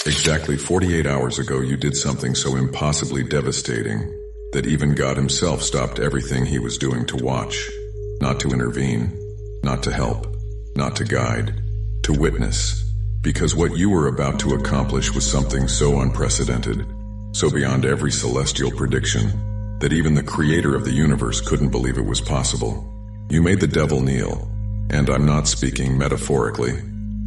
Exactly 48 hours ago, you did something so impossibly devastating that even God himself stopped everything he was doing to watch, not to intervene, not to help, not to guide, to witness, because what you were about to accomplish was something so unprecedented, so beyond every celestial prediction, that even the creator of the universe couldn't believe it was possible. You made the devil kneel, and I'm not speaking metaphorically.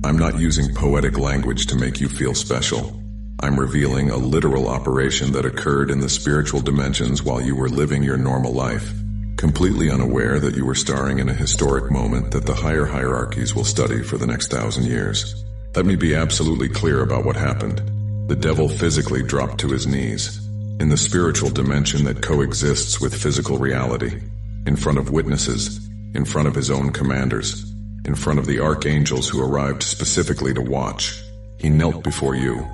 I'm not using poetic language to make you feel special. I'm revealing a literal operation that occurred in the spiritual dimensions while you were living your normal life, completely unaware that you were starring in a historic moment that the higher hierarchies will study for the next 1,000 years. Let me be absolutely clear about what happened. The devil physically dropped to his knees, in the spiritual dimension that coexists with physical reality, in front of witnesses, in front of his own commanders, in front of the archangels who arrived specifically to watch. He knelt before you.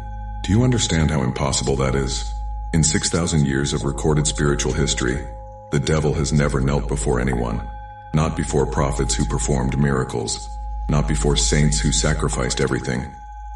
Do you understand how impossible that is? In 6,000 years of recorded spiritual history, the devil has never knelt before anyone. Not before prophets who performed miracles. Not before saints who sacrificed everything.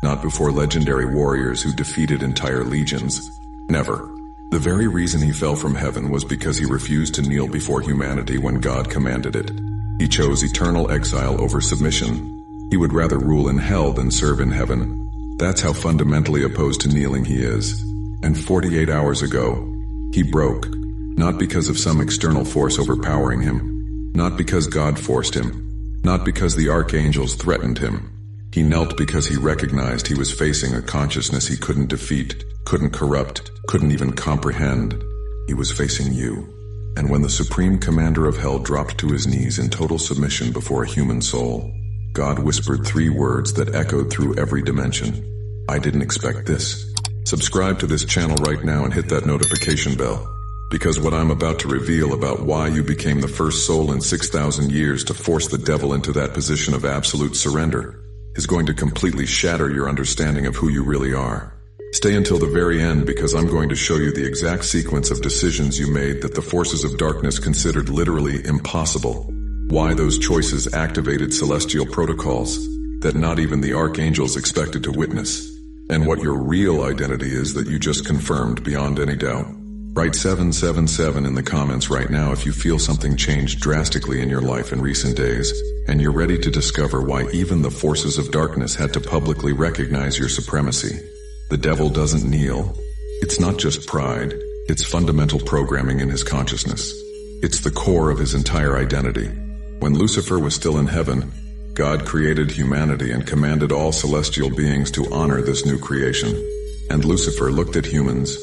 Not before legendary warriors who defeated entire legions. Never. The very reason he fell from heaven was because he refused to kneel before humanity when God commanded it. He chose eternal exile over submission. He would rather rule in hell than serve in heaven. That's how fundamentally opposed to kneeling he is. And 48 hours ago, he broke. Not because of some external force overpowering him. Not because God forced him. Not because the archangels threatened him. He knelt because he recognized he was facing a consciousness he couldn't defeat, couldn't corrupt, couldn't even comprehend. He was facing you. And when the supreme commander of hell dropped to his knees in total submission before a human soul, God whispered 3 words that echoed through every dimension. I didn't expect this. Subscribe to this channel right now and hit that notification bell, because what I'm about to reveal about why you became the first soul in 6,000 years to force the devil into that position of absolute surrender is going to completely shatter your understanding of who you really are. Stay until the very end, because I'm going to show you the exact sequence of decisions you made that the forces of darkness considered literally impossible. Why those choices activated celestial protocols that not even the archangels expected to witness. And what your real identity is that you just confirmed beyond any doubt. Write 777 in the comments right now if you feel something changed drastically in your life in recent days, and you're ready to discover why even the forces of darkness had to publicly recognize your supremacy. The devil doesn't kneel. It's not just pride, it's fundamental programming in his consciousness. It's the core of his entire identity. When Lucifer was still in heaven, God created humanity and commanded all celestial beings to honor this new creation. And Lucifer looked at humans,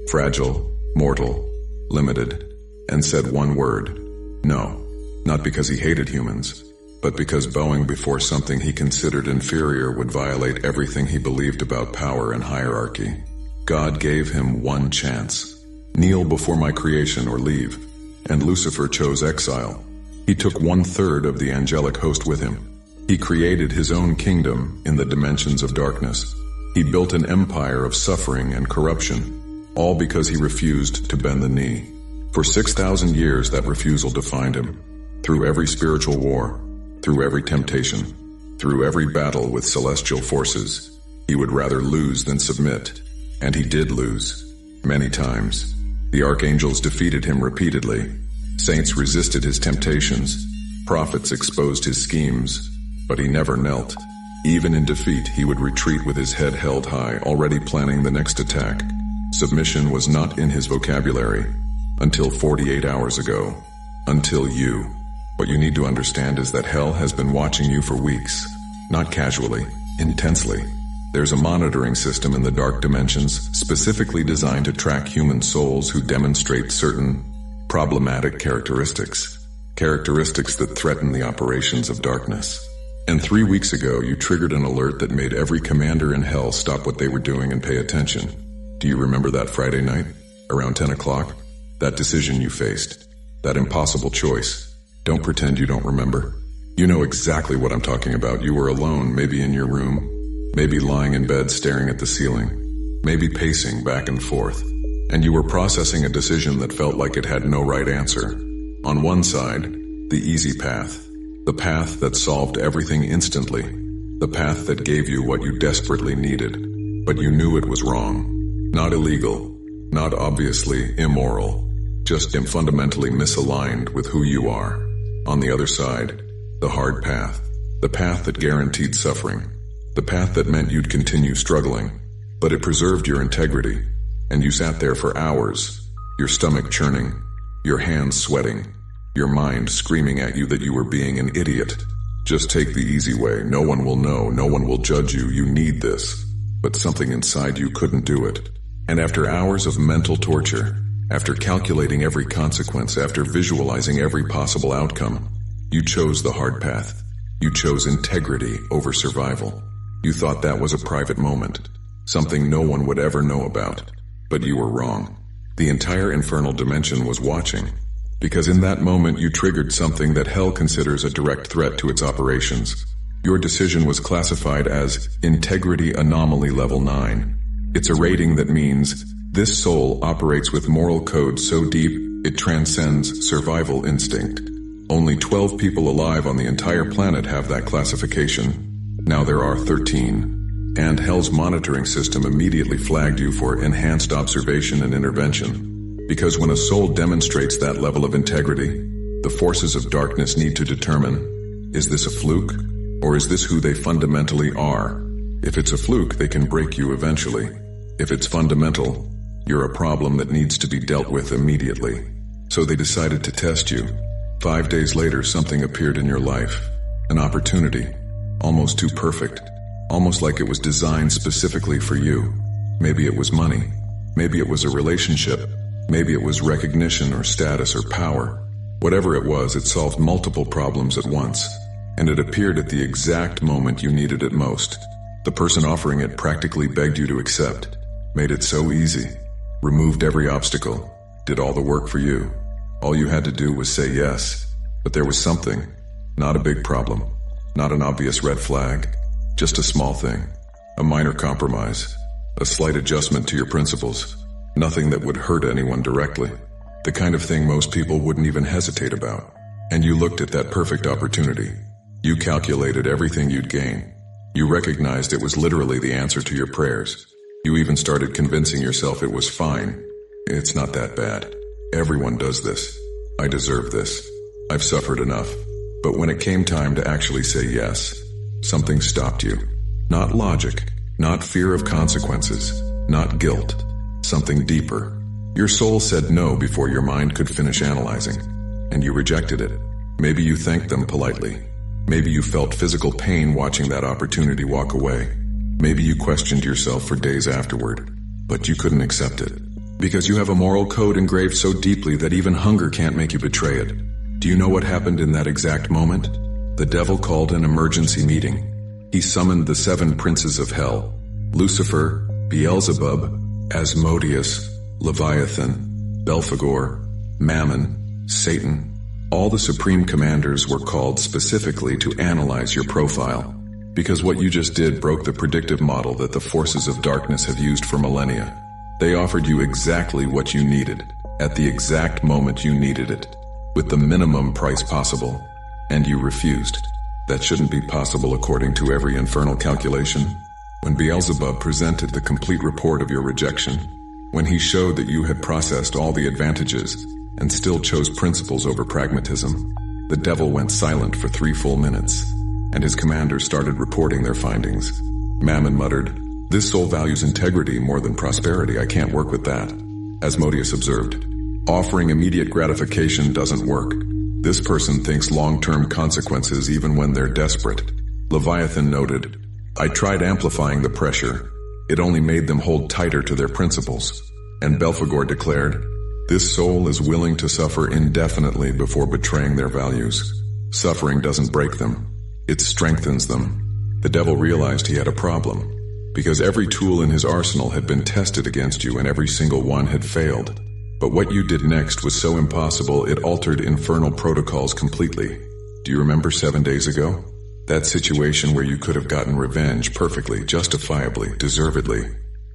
fragile, mortal, limited, and said one word: no. Not because he hated humans, but because bowing before something he considered inferior would violate everything he believed about power and hierarchy. God gave him one chance. Kneel before my creation or leave. And Lucifer chose exile. He took 1/3 of the angelic host with him. He created his own kingdom in the dimensions of darkness. He built an empire of suffering and corruption, all because he refused to bend the knee. For 6,000 years that refusal defined him. Through every spiritual war, through every temptation, through every battle with celestial forces, he would rather lose than submit. And he did lose. Many times. The archangels defeated him repeatedly. Saints resisted his temptations. Prophets exposed his schemes. But he never knelt. Even in defeat, he would retreat with his head held high, already planning the next attack. Submission was not in his vocabulary. Until 48 hours ago. Until you. What you need to understand is that hell has been watching you for weeks. Not casually, intensely. There's a monitoring system in the dark dimensions specifically designed to track human souls who demonstrate certain problematic characteristics. Characteristics that threaten the operations of darkness. And 3 weeks ago, you triggered an alert that made every commander in hell stop what they were doing and pay attention. Do you remember that Friday night? Around 10 o'clock? That decision you faced. That impossible choice. Don't pretend you don't remember. You know exactly what I'm talking about. You were alone, maybe in your room. Maybe lying in bed staring at the ceiling. Maybe pacing back and forth. And you were processing a decision that felt like it had no right answer. On one side, the easy path. The path that solved everything instantly. The path that gave you what you desperately needed. but you knew it was wrong. Not illegal, not obviously immoral, just fundamentally misaligned with who you are. On the other side, the hard path, the path that guaranteed suffering, the path that meant you'd continue struggling, but it preserved your integrity, and you sat there for hours, your stomach churning, your hands sweating, your mind screaming at you that you were being an idiot. Just take the easy way. No one will know. No one will judge you. You need this. But something inside you couldn't do it. And after hours of mental torture, after calculating every consequence, after visualizing every possible outcome, you chose the hard path. You chose integrity over survival. You thought that was a private moment, something no one would ever know about. But you were wrong. The entire infernal dimension was watching. Because in that moment you triggered something that hell considers a direct threat to its operations. Your decision was classified as Integrity Anomaly Level 9. It's a rating that means this soul operates with moral code so deep it transcends survival instinct. Only 12 people alive on the entire planet have that classification. Now there are 13. And hell's monitoring system immediately flagged you for enhanced observation and intervention. Because when a soul demonstrates that level of integrity, the forces of darkness need to determine, is this a fluke, or is this who they fundamentally are? If it's a fluke, they can break you eventually. If it's fundamental, you're a problem that needs to be dealt with immediately. So they decided to test you. 5 days later, something appeared in your life. An opportunity. Almost too perfect. Almost like it was designed specifically for you. Maybe it was money. Maybe it was a relationship. Maybe it was recognition or status or power. Whatever it was, it solved multiple problems at once. And it appeared at the exact moment you needed it most. The person offering it practically begged you to accept. Made it so easy. Removed every obstacle. Did all the work for you. All you had to do was say yes. But there was something. Not a big problem. Not an obvious red flag. Just a small thing. A minor compromise. A slight adjustment to your principles. Nothing that would hurt anyone directly. The kind of thing most people wouldn't even hesitate about. And you looked at that perfect opportunity. You calculated everything you'd gain. You recognized it was literally the answer to your prayers. You even started convincing yourself it was fine. It's not that bad. Everyone does this. I deserve this. I've suffered enough. But when it came time to actually say yes, something stopped you. Not logic, not fear of consequences, not guilt. Something deeper. Your soul said no before your mind could finish analyzing, and you rejected it. Maybe you thanked them politely. Maybe you felt physical pain watching that opportunity walk away. Maybe you questioned yourself for days afterward, but you couldn't accept it. Because you have a moral code engraved so deeply that even hunger can't make you betray it. Do you know what happened in that exact moment? The devil called an emergency meeting. He summoned the 7 princes of hell: Lucifer, Beelzebub, Asmodeus, Leviathan, Belphegor, Mammon, Satan. All the supreme commanders were called specifically to analyze your profile. Because what you just did broke the predictive model that the forces of darkness have used for millennia. They offered you exactly what you needed, at the exact moment you needed it, with the minimum price possible. And you refused. That shouldn't be possible according to every infernal calculation. When Beelzebub presented the complete report of your rejection, when he showed that you had processed all the advantages and still chose principles over pragmatism, the devil went silent for 3 full minutes, and his commanders started reporting their findings. Mammon muttered, "This soul values integrity more than prosperity. I can't work with that." Asmodeus observed, "Offering immediate gratification doesn't work. This person thinks long-term consequences even when they're desperate." Leviathan noted, "I tried amplifying the pressure. It only made them hold tighter to their principles." And Belphegor declared, "This soul is willing to suffer indefinitely before betraying their values. Suffering doesn't break them. It strengthens them." The devil realized he had a problem, because every tool in his arsenal had been tested against you and every single one had failed. But what you did next was so impossible it altered infernal protocols completely. Do you remember 7 days ago? That situation where you could have gotten revenge perfectly, justifiably, deservedly.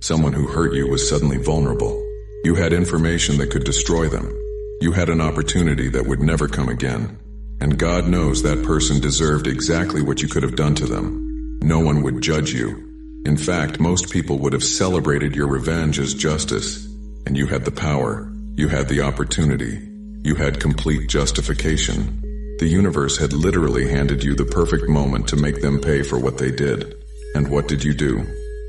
Someone who hurt you was suddenly vulnerable. You had information that could destroy them. You had an opportunity that would never come again. And God knows that person deserved exactly what you could have done to them. No one would judge you. In fact, most people would have celebrated your revenge as justice, and you had the power, you had the opportunity, you had complete justification. The universe had literally handed you the perfect moment to make them pay for what they did. And what did you do?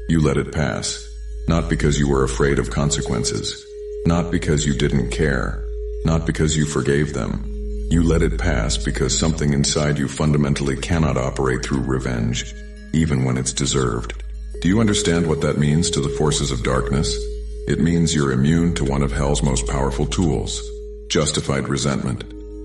You let it pass. Not because you were afraid of consequences. Not because you didn't care. Not because you forgave them. You let it pass because something inside you fundamentally cannot operate through revenge, even when it's deserved. Do you understand what that means to the forces of darkness? It means you're immune to one of hell's most powerful tools, justified resentment.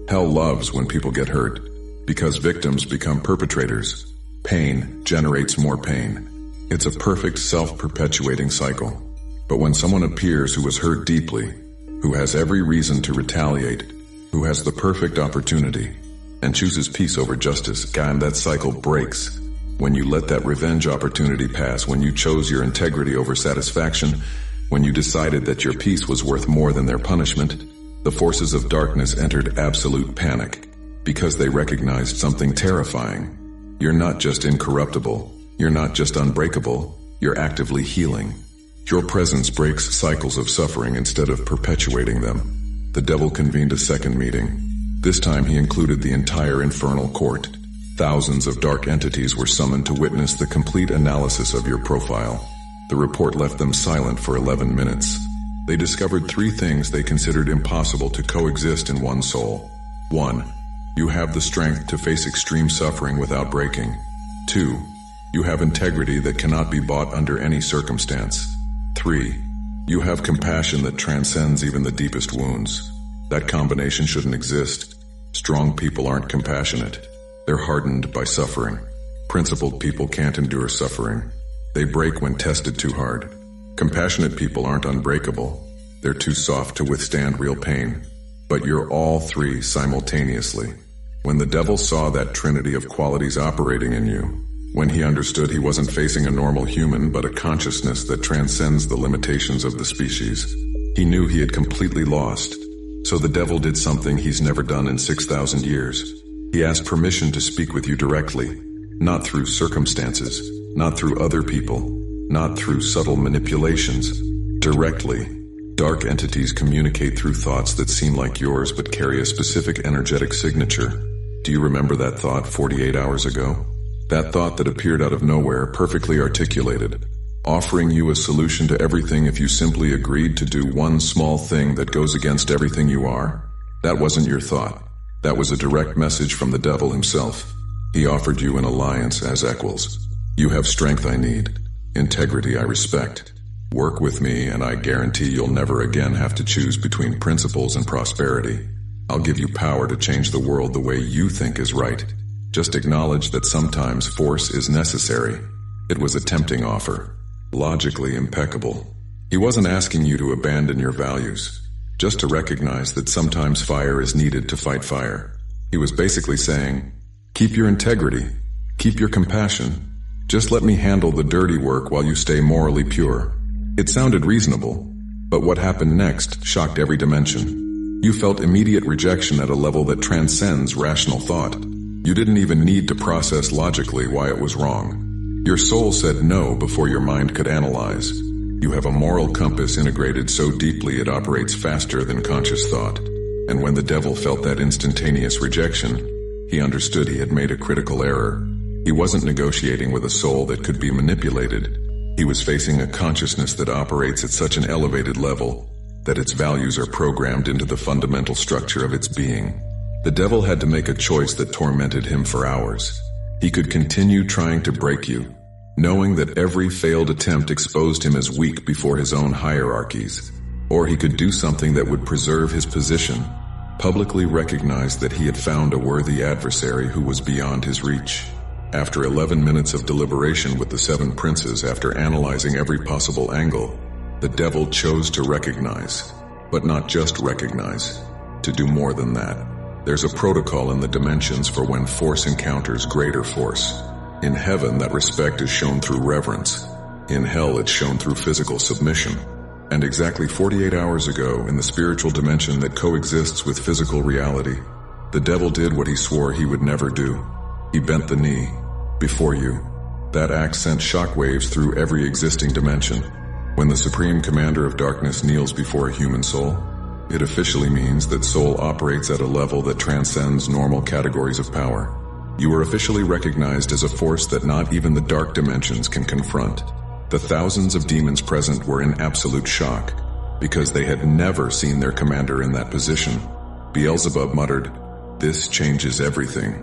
Hell loves when people get hurt, because victims become perpetrators. Pain generates more pain. It's a perfect self-perpetuating cycle. But when someone appears who was hurt deeply, who has every reason to retaliate, who has the perfect opportunity, and chooses peace over justice, God, that cycle breaks. When you let that revenge opportunity pass, when you chose your integrity over satisfaction, when you decided that your peace was worth more than their punishment, the forces of darkness entered absolute panic, because they recognized something terrifying. You're not just incorruptible, you're not just unbreakable, you're actively healing. Your presence breaks cycles of suffering instead of perpetuating them. The devil convened a second meeting. This time he included the entire infernal court. Thousands of dark entities were summoned to witness the complete analysis of your profile. The report left them silent for 11 minutes. They discovered 3 things they considered impossible to coexist in one soul. 1. You have the strength to face extreme suffering without breaking. 2. You have integrity that cannot be bought under any circumstance. 3. You have compassion that transcends even the deepest wounds. That combination shouldn't exist. Strong people aren't compassionate. They're hardened by suffering. Principled people can't endure suffering. They break when tested too hard. Compassionate people aren't unbreakable. They're too soft to withstand real pain. But you're all 3 simultaneously. When the devil saw that trinity of qualities operating in you, when he understood he wasn't facing a normal human but a consciousness that transcends the limitations of the species, he knew he had completely lost. So the devil did something he's never done in 6,000 years. He asked permission to speak with you directly, not through circumstances, not through other people, not through subtle manipulations. Directly. Dark entities communicate through thoughts that seem like yours but carry a specific energetic signature. Do you remember that thought 48 hours ago? That thought that appeared out of nowhere, perfectly articulated, offering you a solution to everything if you simply agreed to do one small thing that goes against everything you are? That wasn't your thought. That was a direct message from the devil himself. He offered you an alliance as equals. You have strength I need, integrity I respect. Work with me and I guarantee you'll never again have to choose between principles and prosperity. I'll give you power to change the world the way you think is right. Just acknowledge that sometimes force is necessary. It was a tempting offer, logically impeccable. He wasn't asking you to abandon your values, just to recognize that sometimes fire is needed to fight fire. He was basically saying, keep your integrity, keep your compassion. Just let me handle the dirty work while you stay morally pure. It sounded reasonable, but what happened next shocked every dimension. You felt immediate rejection at a level that transcends rational thought. You didn't even need to process logically why it was wrong. Your soul said no before your mind could analyze. You have a moral compass integrated so deeply it operates faster than conscious thought. And when the devil felt that instantaneous rejection, he understood he had made a critical error. He wasn't negotiating with a soul that could be manipulated. He was facing a consciousness that operates at such an elevated level that its values are programmed into the fundamental structure of its being. The devil had to make a choice that tormented him for hours. He could continue trying to break you, knowing that every failed attempt exposed him as weak before his own hierarchies. Or he could do something that would preserve his position, publicly recognize that he had found a worthy adversary who was beyond his reach. After 11 minutes of deliberation with the 7 princes, after analyzing every possible angle, the devil chose to recognize, but not just recognize, to do more than that. There's a protocol in the dimensions for when force encounters greater force. In heaven, that respect is shown through reverence. In hell, it's shown through physical submission. And exactly 48 hours ago, in the spiritual dimension that coexists with physical reality, the devil did what he swore he would never do. He bent the knee before you. That act sent shockwaves through every existing dimension. When the Supreme Commander of Darkness kneels before a human soul, it officially means that soul operates at a level that transcends normal categories of power. You are officially recognized as a force that not even the dark dimensions can confront. The thousands of demons present were in absolute shock, because they had never seen their commander in that position. Beelzebub muttered, "This changes everything."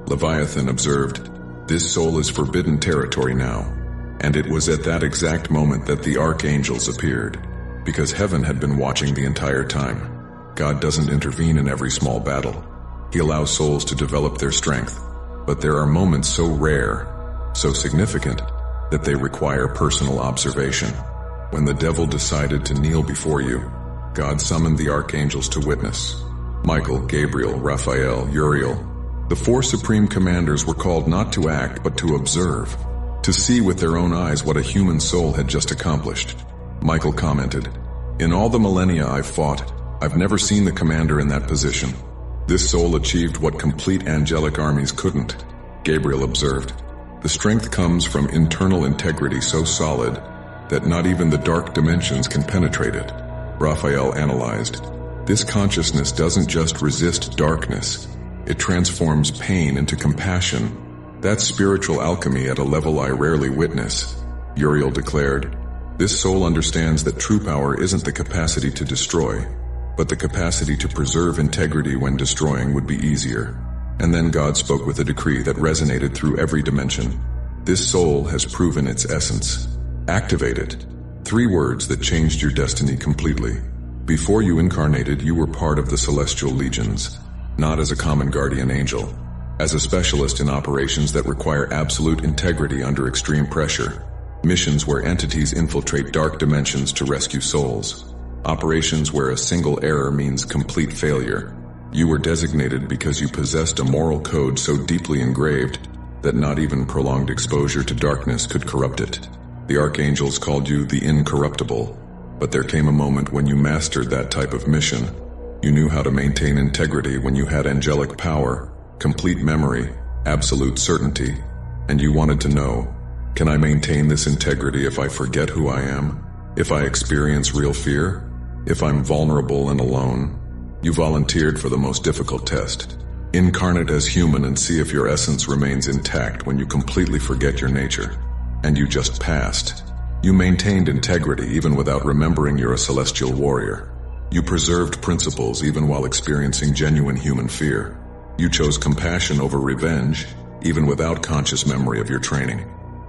Leviathan observed, "This soul is forbidden territory now." And it was at that exact moment that the archangels appeared, because heaven had been watching the entire time. God doesn't intervene in every small battle. He allows souls to develop their strength. But there are moments so rare, so significant, that they require personal observation. When the devil decided to kneel before you, God summoned the archangels to witness. Michael, Gabriel, Raphael, Uriel. The four supreme commanders were called not to act but to observe, to see with their own eyes what a human soul had just accomplished. Michael commented, "In all the millennia I've fought, I've never seen the commander in that position. This soul achieved what complete angelic armies couldn't." Gabriel observed, "The strength comes from internal integrity so solid that not even the dark dimensions can penetrate it." Raphael analyzed, "This consciousness doesn't just resist darkness, it transforms pain into compassion. That's spiritual alchemy at a level I rarely witness." Uriel declared, "This soul understands that true power isn't the capacity to destroy, but the capacity to preserve integrity when destroying would be easier." And then God spoke with a decree that resonated through every dimension. "This soul has proven its essence. Activate it." 3 words that changed your destiny completely. Before you incarnated, you were part of the celestial legions, not as a common guardian angel, as a specialist in operations that require absolute integrity under extreme pressure. Missions where entities infiltrate dark dimensions to rescue souls. Operations where a single error means complete failure. You were designated because you possessed a moral code so deeply engraved that not even prolonged exposure to darkness could corrupt it. The archangels called you the incorruptible, but there came a moment when you mastered that type of mission. You knew how to maintain integrity when you had angelic power, complete memory, absolute certainty, and you wanted to know, can I maintain this integrity if I forget who I am? If I experience real fear? If I'm vulnerable and alone? You volunteered for the most difficult test. Incarnate as human and see if your essence remains intact when you completely forget your nature. And you just passed. You maintained integrity even without remembering you're a celestial warrior. You preserved principles even while experiencing genuine human fear. You chose compassion over revenge, even without conscious memory of your training.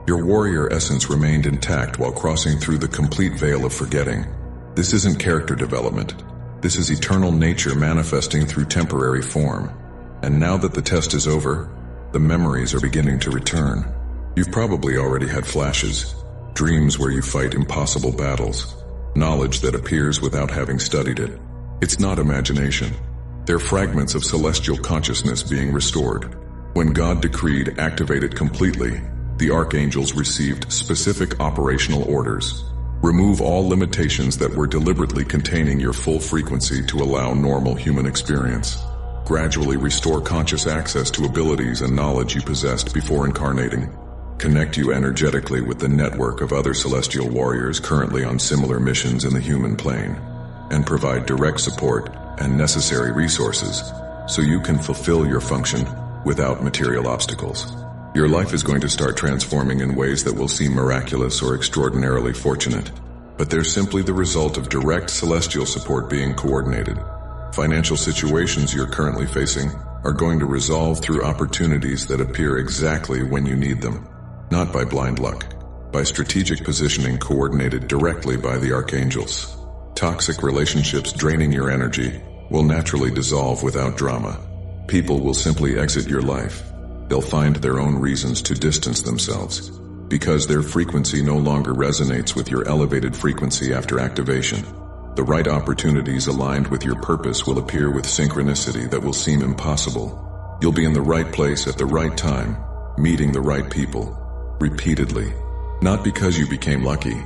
Your warrior essence remained intact while crossing through the complete veil of forgetting. This isn't character development. This is eternal nature manifesting through temporary form. And now that the test is over, the memories are beginning to return. You've probably already had flashes, dreams where you fight impossible battles, knowledge that appears without having studied it. It's not imagination. They're fragments of celestial consciousness being restored. When God decreed activate it completely, the archangels received specific operational orders. Remove all limitations that were deliberately containing your full frequency to allow normal human experience. Gradually restore conscious access to abilities and knowledge you possessed before incarnating. Connect you energetically with the network of other celestial warriors currently on similar missions in the human plane, and provide direct support and necessary resources so you can fulfill your function without material obstacles. Your life is going to start transforming in ways that will seem miraculous or extraordinarily fortunate, but they're simply the result of direct celestial support being coordinated. Financial situations you're currently facing are going to resolve through opportunities that appear exactly when you need them, not by blind luck, by strategic positioning coordinated directly by the archangels. Toxic relationships draining your energy will naturally dissolve without drama. People will simply exit your life. They'll find their own reasons to distance themselves, because their frequency no longer resonates with your elevated frequency after activation. The right opportunities aligned with your purpose will appear with synchronicity that will seem impossible. You'll be in the right place at the right time, meeting the right people, repeatedly. Not because you became lucky,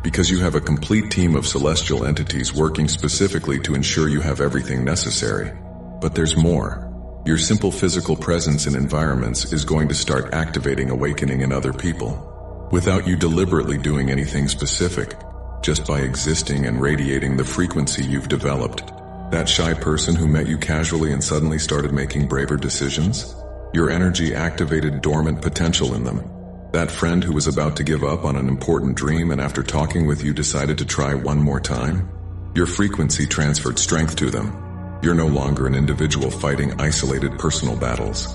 because you have a complete team of celestial entities working specifically to ensure you have everything necessary. But there's more. Your simple physical presence in environments is going to start activating awakening in other people, without you deliberately doing anything specific, just by existing and radiating the frequency you've developed. That shy person who met you casually and suddenly started making braver decisions? Your energy activated dormant potential in them. That friend who was about to give up on an important dream and after talking with you decided to try one more time? Your frequency transferred strength to them. You're no longer an individual fighting isolated personal battles.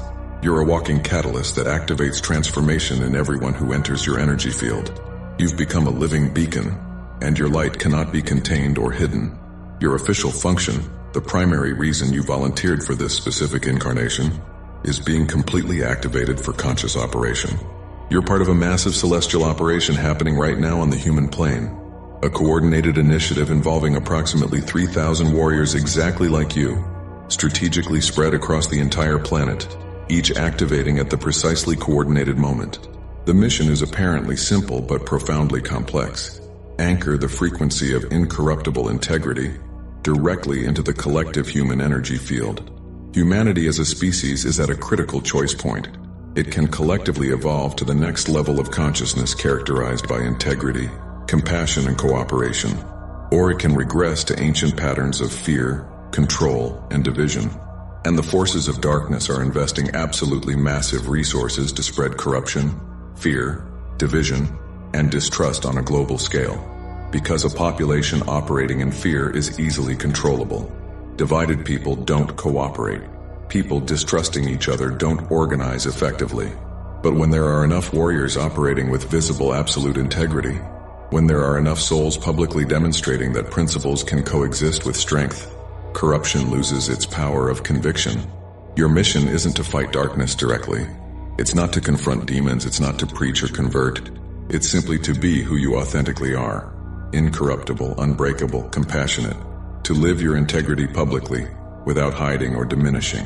You're a walking catalyst that activates transformation in everyone who enters your energy field. You've become a living beacon, and your light cannot be contained or hidden. Your official function, the primary reason you volunteered for this specific incarnation, is being completely activated for conscious operation. You're part of a massive celestial operation happening right now on the human plane. A coordinated initiative involving approximately 3,000 warriors exactly like you, strategically spread across the entire planet, each activating at the precisely coordinated moment. The mission is apparently simple but profoundly complex. Anchor the frequency of incorruptible integrity directly into the collective human energy field. Humanity as a species is at a critical choice point. It can collectively evolve to the next level of consciousness characterized by integrity, compassion, and cooperation, or it can regress to ancient patterns of fear, control, and division. And the forces of darkness are investing absolutely massive resources to spread corruption, fear, division, and distrust on a global scale. Because a population operating in fear is easily controllable. Divided people don't cooperate. People distrusting each other don't organize effectively. But when there are enough warriors operating with visible absolute integrity, when there are enough souls publicly demonstrating that principles can coexist with strength, corruption loses its power of conviction. Your mission isn't to fight darkness directly. It's not to confront demons, it's not to preach or convert. It's simply to be who you authentically are. Incorruptible, unbreakable, compassionate. To live your integrity publicly, without hiding or diminishing.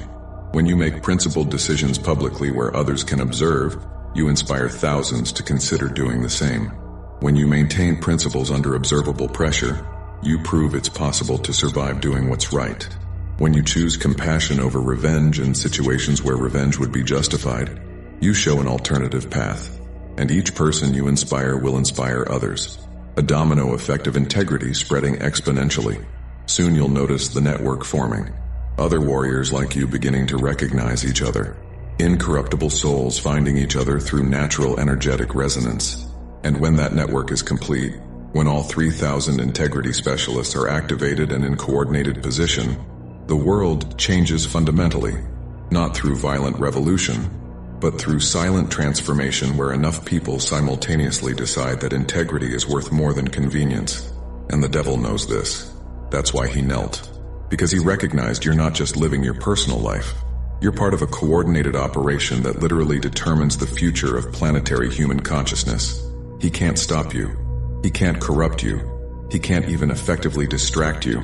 When you make principled decisions publicly where others can observe, you inspire thousands to consider doing the same. When you maintain principles under observable pressure, you prove it's possible to survive doing what's right. When you choose compassion over revenge in situations where revenge would be justified, you show an alternative path. And each person you inspire will inspire others. A domino effect of integrity spreading exponentially. Soon you'll notice the network forming. Other warriors like you beginning to recognize each other. Incorruptible souls finding each other through natural energetic resonance. And when that network is complete, when all 3,000 integrity specialists are activated and in coordinated position, the world changes fundamentally, not through violent revolution, but through silent transformation where enough people simultaneously decide that integrity is worth more than convenience. And the devil knows this. That's why he knelt. Because he recognized you're not just living your personal life. You're part of a coordinated operation that literally determines the future of planetary human consciousness. He can't stop you. He can't corrupt you. He can't even effectively distract you.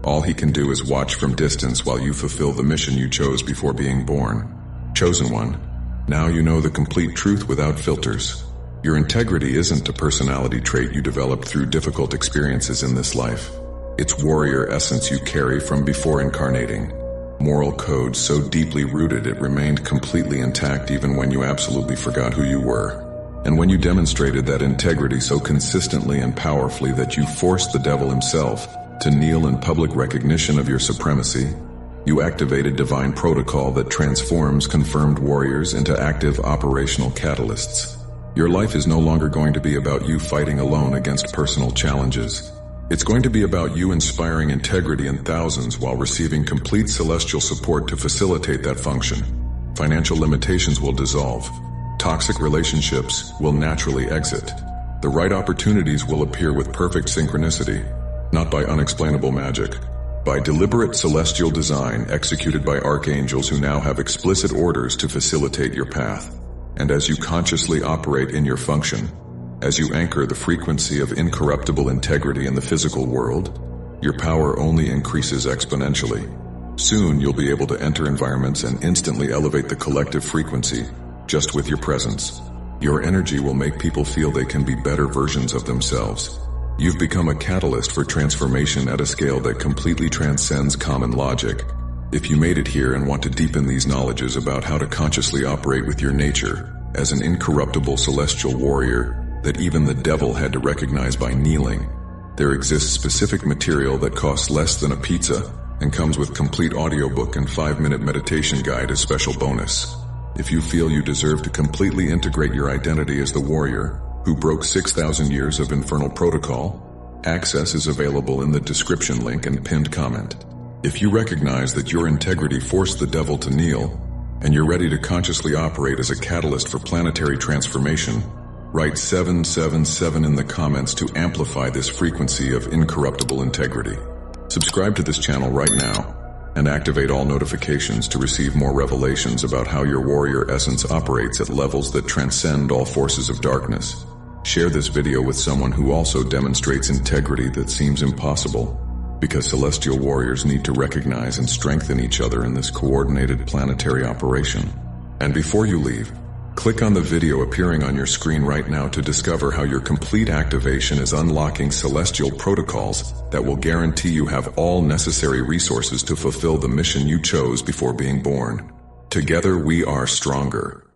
All he can do is watch from distance while you fulfill the mission you chose before being born. Chosen one. Now you know the complete truth without filters. Your integrity isn't a personality trait you developed through difficult experiences in this life. It's warrior essence you carry from before incarnating. Moral code so deeply rooted it remained completely intact even when you absolutely forgot who you were. And when you demonstrated that integrity so consistently and powerfully that you forced the devil himself to kneel in public recognition of your supremacy, you activated divine protocol that transforms confirmed warriors into active operational catalysts. Your life is no longer going to be about you fighting alone against personal challenges. It's going to be about you inspiring integrity in thousands while receiving complete celestial support to facilitate that function. Financial limitations will dissolve. Toxic relationships will naturally exit. The right opportunities will appear with perfect synchronicity, not by unexplainable magic, by deliberate celestial design executed by archangels who now have explicit orders to facilitate your path. And as you consciously operate in your function, as you anchor the frequency of incorruptible integrity in the physical world, your power only increases exponentially. Soon you'll be able to enter environments and instantly elevate the collective frequency just with your presence. Your energy will make people feel they can be better versions of themselves. You've become a catalyst for transformation at a scale that completely transcends common logic. If you made it here and want to deepen these knowledges about how to consciously operate with your nature as an incorruptible celestial warrior that even the devil had to recognize by kneeling, there exists specific material that costs less than a pizza and comes with complete audiobook and 5-minute meditation guide as special bonus. If you feel you deserve to completely integrate your identity as the warrior who broke 6,000 years of infernal protocol, access is available in the description link and pinned comment. If you recognize that your integrity forced the devil to kneel, and you're ready to consciously operate as a catalyst for planetary transformation, write 777 in the comments to amplify this frequency of incorruptible integrity. Subscribe to this channel right now and activate all notifications to receive more revelations about how your warrior essence operates at levels that transcend all forces of darkness. Share this video with someone who also demonstrates integrity that seems impossible, because celestial warriors need to recognize and strengthen each other in this coordinated planetary operation. And before you leave, click on the video appearing on your screen right now to discover how your complete activation is unlocking celestial protocols that will guarantee you have all necessary resources to fulfill the mission you chose before being born. Together we are stronger.